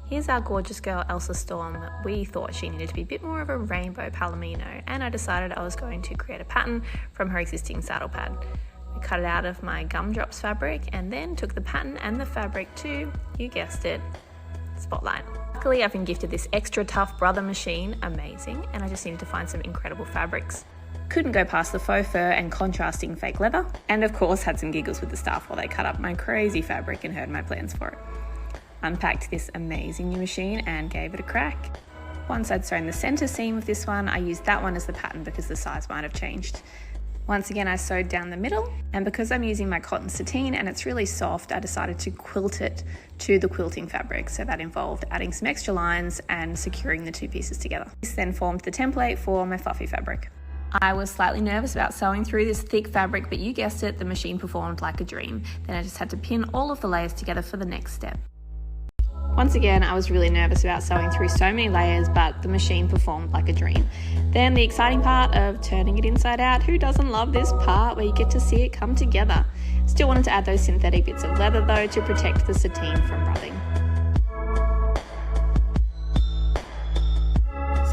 Here's our gorgeous girl elsastorm. We thought she needed to be a bit more of a rainbow palomino, and I decided I was going to create a pattern from her existing saddle pad. I cut it out of my gumdrops fabric and then took the pattern and the fabric to, you guessed it, Spotlight. Luckily I've been gifted this extra tough brother machine, amazing, and I just needed to find some incredible fabrics. Couldn't go past the faux fur and contrasting fake leather, and of course had some giggles with the staff while they cut up my crazy fabric and heard my plans for it. Unpacked this amazing new machine and gave it a crack. Once I'd sewn the center seam of this one, I used that one as the pattern because the size might have changed. Once again, I sewed down the middle, and because I'm using my cotton sateen and it's really soft, I decided to quilt it to the quilting fabric. So that involved adding some extra lines and securing the two pieces together. This then formed the template for my fluffy fabric. I was slightly nervous about sewing through this thick fabric, but you guessed it, the machine performed like a dream. Then I just had to pin all of the layers together for the next step. Once again, I was really nervous about sewing through so many layers, but the machine performed like a dream. Then the exciting part of turning it inside out. Who doesn't love this part where you get to see it come together? Still wanted to add those synthetic bits of leather though to protect the sateen from rubbing.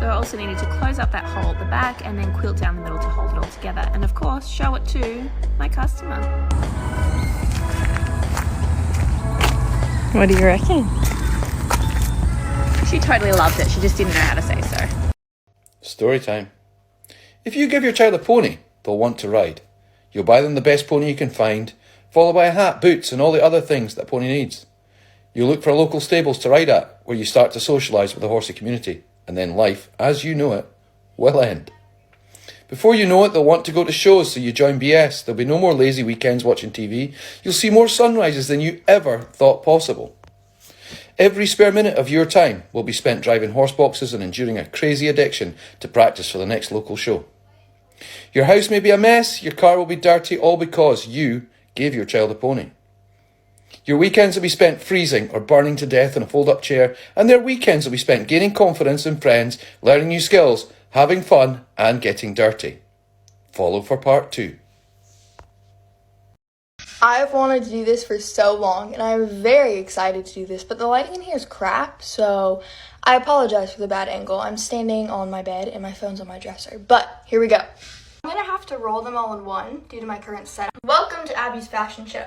So I also needed to close up that hole at the back and then quilt down the middle to hold it all together, and of course show it to my customer. What do you reckon? She totally loved it, she just didn't know how to say so. Story time. If you give your child a pony, they'll want to ride. You'll buy them the best pony you can find, followed by a hat, boots and all the other things that a pony needs. You'll look for local stables to ride at, where you start to socialise with the horsey community, and then life, as you know it, will end. Before you know it, they'll want to go to shows, so you join BS. There'll be no more lazy weekends watching TV. You'll see more sunrises than you ever thought possible. Every spare minute of your time will be spent driving horse boxes and enduring a crazy addiction to practice for the next local show. Your house may be a mess, your car will be dirty, all because you gave your child a pony. Your weekends will be spent freezing or burning to death in a fold-up chair, and their weekends will be spent gaining confidence in friends, learning new skills, having fun and getting dirty. Follow for part 2. I've wanted to do this for so long, and I'm very excited to do this, but the lighting in here is crap, so I apologize for the bad angle. I'm standing on my bed, and my phone's on my dresser, but here we go. I'm going to have to roll them all in one due to my current setup. Welcome to Abby's Fashion Show.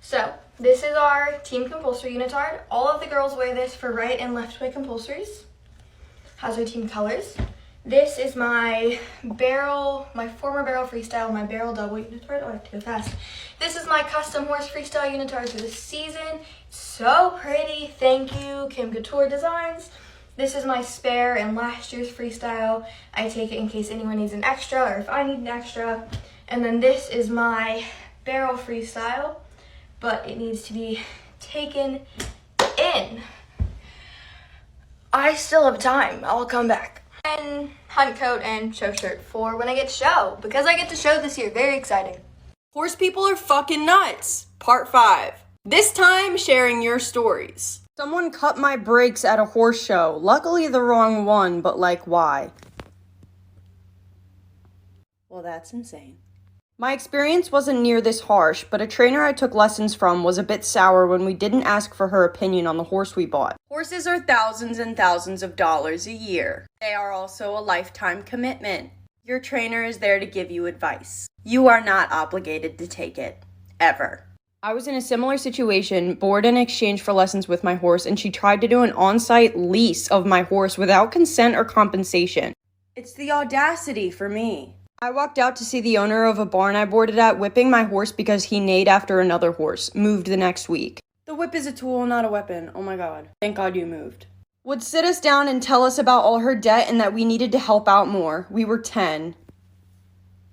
So, this is our team compulsory unitard. All of the girls wear this for right and left way compulsories. Has our team colors. This is my former barrel freestyle, my barrel double unitard. Oh, I have to go fast. This is my custom horse freestyle unitard for this season. So pretty, thank you, Kim Couture Designs. This is my spare and last year's freestyle. I take it in case anyone needs an extra or if I need an extra. And then this is my barrel freestyle, but it needs to be taken in. I still have time, I'll come back. And hunt coat and show shirt for when I get to show, because I get to show this year, very exciting. Horse people are fucking nuts. Part 5. This time, sharing your stories. Someone cut my brakes at a horse show. Luckily the wrong one, but like, why? Well, that's insane. My experience wasn't near this harsh, but a trainer I took lessons from was a bit sour when we didn't ask for her opinion on the horse we bought. Horses are thousands and thousands of dollars a year. They are also a lifetime commitment. Your trainer is there to give you advice. You are not obligated to take it. Ever. I was in a similar situation, bored in exchange for lessons with my horse, and she tried to do an on-site lease of my horse without consent or compensation. It's the audacity for me. I walked out to see the owner of a barn I boarded at whipping my horse because he neighed after another horse, moved the next week. The whip is a tool, not a weapon. Oh my god. Thank God you moved. Would sit us down and tell us about all her debt and that we needed to help out more. We were 10.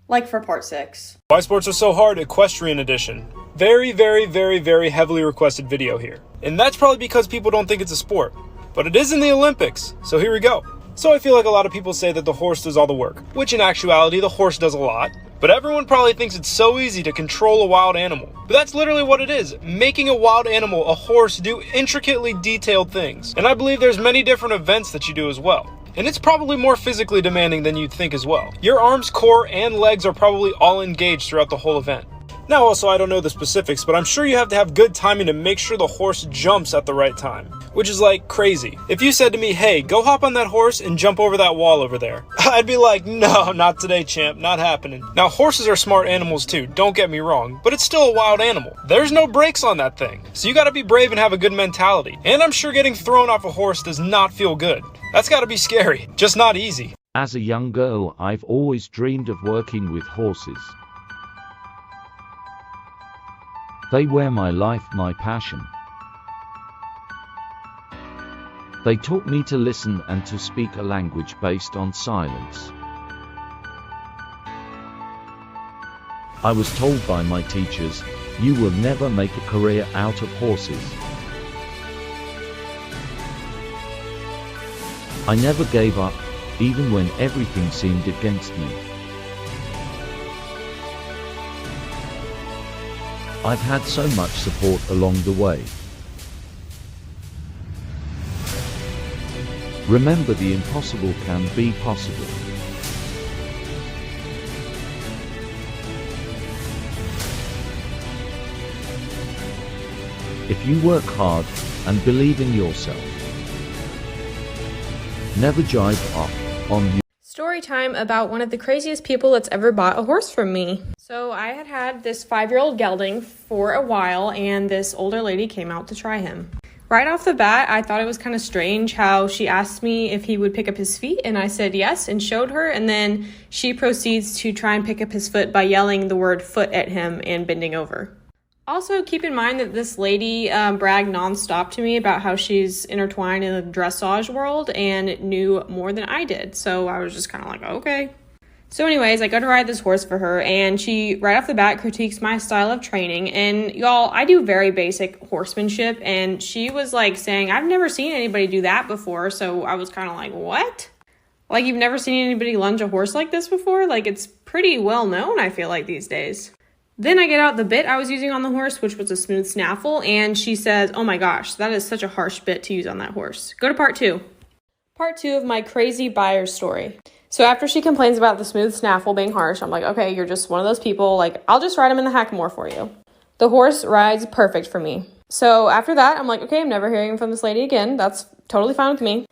Like for part 6. Why Sports Are So Hard Equestrian Edition. Very, very, very, very heavily requested video here. And that's probably because people don't think it's a sport. But it is in the Olympics, so here we go. So I feel like a lot of people say that the horse does all the work, which in actuality the horse does a lot, but everyone probably thinks it's so easy to control a wild animal. But that's literally what it is, making a wild animal, a horse, do intricately detailed things. And I believe there's many different events that you do as well. And it's probably more physically demanding than you'd think as well. Your arms, core, and legs are probably all engaged throughout the whole event. Now also, I don't know the specifics, but I'm sure you have to have good timing to make sure the horse jumps at the right time, which is like crazy. If you said to me, hey, go hop on that horse and jump over that wall over there, I'd be like, no, not today, champ, not happening. Now, horses are smart animals too, don't get me wrong, but it's still a wild animal. There's no brakes on that thing, so you gotta be brave and have a good mentality. And I'm sure getting thrown off a horse does not feel good. That's gotta be scary, just not easy. As a young girl, I've always dreamed of working with horses. They were my life, my passion. They taught me to listen and to speak a language based on silence. I was told by my teachers, you will never make a career out of horses. I never gave up, even when everything seemed against me. I've had so much support along the way. Remember, the impossible can be possible. If you work hard and believe in yourself, never jive off on you. Story time about one of the craziest people that's ever bought a horse from me. So I had this 5-year-old gelding for a while, and this older lady came out to try him. Right off the bat, I thought it was kind of strange how she asked me if he would pick up his feet, and I said yes and showed her, and then she proceeds to try and pick up his foot by yelling the word foot at him and bending over. Also, keep in mind that this lady bragged nonstop to me about how she's intertwined in the dressage world and knew more than I did. So I was just kind of like, okay. So anyways, I go to ride this horse for her, and she, right off the bat, critiques my style of training. And y'all, I do very basic horsemanship, and she was like saying, I've never seen anybody do that before. So I was kind of like, what? Like, you've never seen anybody lunge a horse like this before? Like, it's pretty well known, I feel like, these days. Then I get out the bit I was using on the horse, which was a smooth snaffle, and she says, oh my gosh, that is such a harsh bit to use on that horse. Go to part 2. Part 2 of my crazy buyer story. So after she complains about the smooth snaffle being harsh, I'm like, okay, you're just one of those people, like, I'll just ride him in the hackamore for you. The horse rides perfect for me. So after that, I'm like, okay, I'm never hearing from this lady again. That's totally fine with me.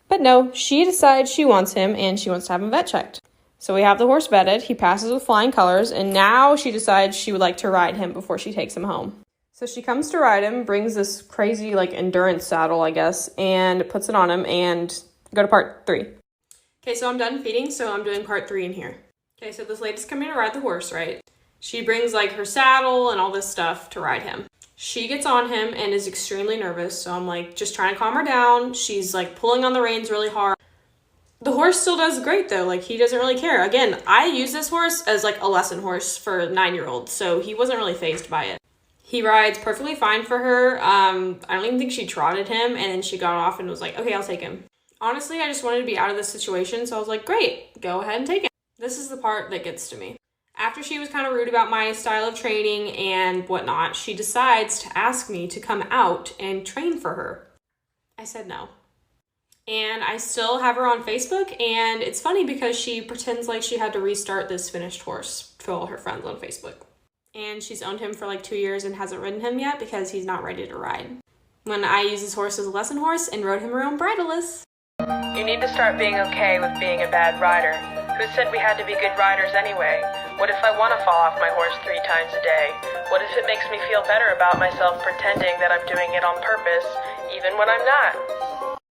But no, she decides she wants him, and she wants to have him vet checked. So we have the horse vetted, he passes with flying colors, and now she decides she would like to ride him before she takes him home. So she comes to ride him, brings this crazy like endurance saddle, I guess, and puts it on him, and go to part 3. Okay, so I'm done feeding, so I'm doing part 3 in here. Okay, so this lady's coming to ride the horse, right? She brings like her saddle and all this stuff to ride him. She gets on him and is extremely nervous, so I'm like just trying to calm her down. She's like pulling on the reins really hard. The horse still does great though, like he doesn't really care. Again, I use this horse as like a lesson horse for 9-year-olds, so he wasn't really fazed by it. He rides perfectly fine for her. I don't even think she trotted him, and then she got off and was like, okay, I'll take him. Honestly, I just wanted to be out of this situation, so I was like, great, go ahead and take him. This is the part that gets to me. After she was kind of rude about my style of training and whatnot, she decides to ask me to come out and train for her. I said no. And I still have her on Facebook, and it's funny because she pretends like she had to restart this finished horse for all her friends on Facebook. And she's owned him for like 2 years and hasn't ridden him yet because he's not ready to ride. When I used this horse as a lesson horse and rode him around bridleless. You need to start being okay with being a bad rider. Who said we had to be good riders anyway? What if I want to fall off my horse 3 times a day? What if it makes me feel better about myself pretending that I'm doing it on purpose, even when I'm not?